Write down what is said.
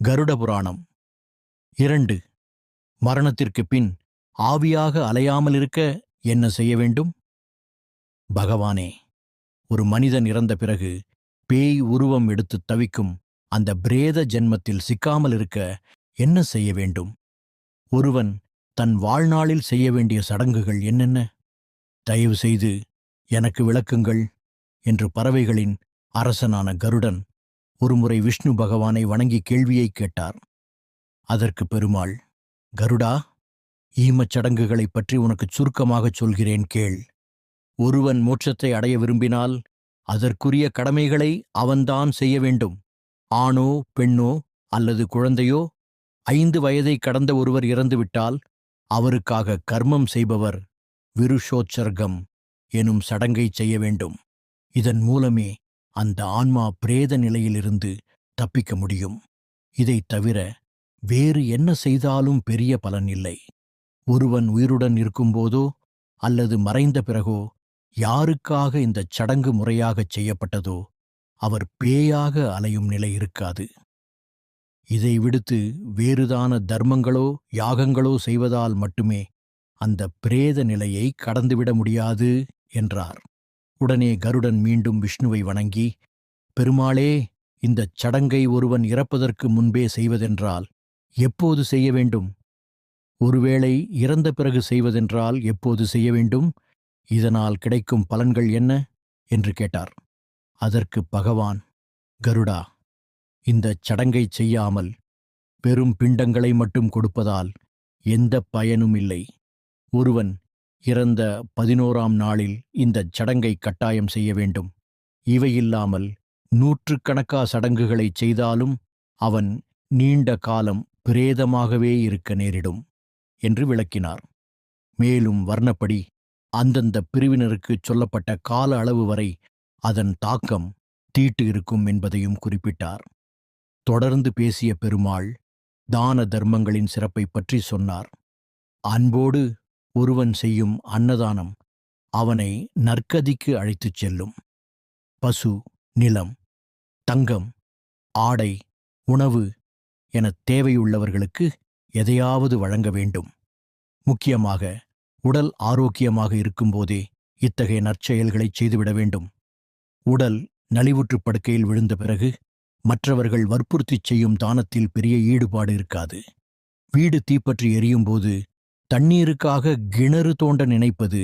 கருட புராணம் 2. மரணத்திற்கு பின் ஆவியாக அலையாமலிருக்க என்ன செய்ய வேண்டும்? பகவானே, ஒரு மனிதன் இறந்த பிறகு பேய் உருவம் எடுத்துத் தவிக்கும் அந்த பிரேத ஜென்மத்தில் சிக்காமல் இருக்க என்ன செய்ய வேண்டும்? ஒருவன் தன் வாழ்நாளில் செய்ய வேண்டிய சடங்குகள் என்னென்ன? தயவு செய்து எனக்கு விளக்குங்கள் என்று பறவைகளின் அரசனான கருடன் ஒருமுறை விஷ்ணு பகவானை வணங்கி கேள்வியைக் கேட்டார். அதற்கு பெருமாள், கருடா, ஈமச் சடங்குகளைப் பற்றி உனக்குச் சுருக்கமாகச் சொல்கிறேன் கேள். ஒருவன் மோட்சத்தை அடைய விரும்பினால் அதற்குரிய கடமைகளை அவன்தான் செய்ய வேண்டும். ஆணோ பெண்ணோ அல்லது குழந்தையோ 5 வயதைக் கடந்த ஒருவர் இறந்துவிட்டால் அவருக்காக கர்மம் செய்பவர் விருஷோச்சர்க்கம் எனும் சடங்கைச் செய்ய வேண்டும். இதன் மூலமே அந்த ஆன்மா பிரேத நிலையிலிருந்து தப்பிக்க முடியும். இதைத் தவிர வேறு என்ன செய்தாலும் பெரிய பலன் இல்லை. ஒருவன் உயிருடன் இருக்கும்போதோ அல்லது மறைந்த பிறகோ யாருக்காக இந்தச் சடங்கு முறையாகச் செய்யப்பட்டதோ அவர் பேயாக அலையும் நிலை இருக்காது. இதை விடுத்து வேறுதான தர்மங்களோ யாகங்களோ செய்வதால் மட்டுமே அந்த பிரேத நிலையை கடந்துவிட முடியாது என்றார். உடனே கருடன் மீண்டும் விஷ்ணுவை வணங்கி, பெருமாளே, இந்தச் சடங்கை ஒருவன் இறப்பதற்கு முன்பே செய்வதென்றால் எப்போது செய்ய வேண்டும்? ஒருவேளை இறந்த பிறகு செய்வதென்றால் எப்போது செய்ய வேண்டும்? இதனால் கிடைக்கும் பலன்கள் என்ன என்று கேட்டார். அதற்கு பகவான், கருடா, இந்தச் சடங்கைச் செய்யாமல் வெறும் பிண்டங்களை மட்டும் கொடுப்பதால் எந்த பயனும் இல்லை. ஒருவன் இறந்த 11ஆம் நாளில் இந்தச் சடங்கை கட்டாயம் செய்ய வேண்டும். இவையில்லாமல் 100கணக்கா சடங்குகளைச் செய்தாலும் அவன் நீண்ட காலம் பிரேதமாகவே இருக்க நேரிடும் என்று விளக்கினார். மேலும் வர்ணப்படி அந்தந்த பிரிவினருக்குச் சொல்லப்பட்ட கால அளவு வரை அதன் தாக்கம் தீட்டு இருக்கும் என்பதையும் குறிப்பிட்டார். தொடர்ந்து பேசிய பெருமாள் தான தர்மங்களின் சிறப்பைப் பற்றி சொன்னார். அன்போடு ஒருவன் செய்யும் அன்னதானம் அவனை நற்கதிக்கு அழைத்துச் செல்லும். பசு, நிலம், தங்கம், ஆடை, உணவு எனத் தேவையுள்ளவர்களுக்கு எதையாவது வழங்க வேண்டும். முக்கியமாக உடல் ஆரோக்கியமாக இருக்கும்போதே இத்தகைய நற்செயல்களைச் செய்துவிட வேண்டும். உடல் நலிவுற்றுப் படுக்கையில் விழுந்த பிறகு மற்றவர்கள் வற்புறுத்திச் செய்யும் தானத்தில் பெரிய ஈடுபாடு இருக்காது. வீடு தீப்பற்றி எரியும்போது தண்ணீருக்காக கிணறு தோண்ட நினைப்பது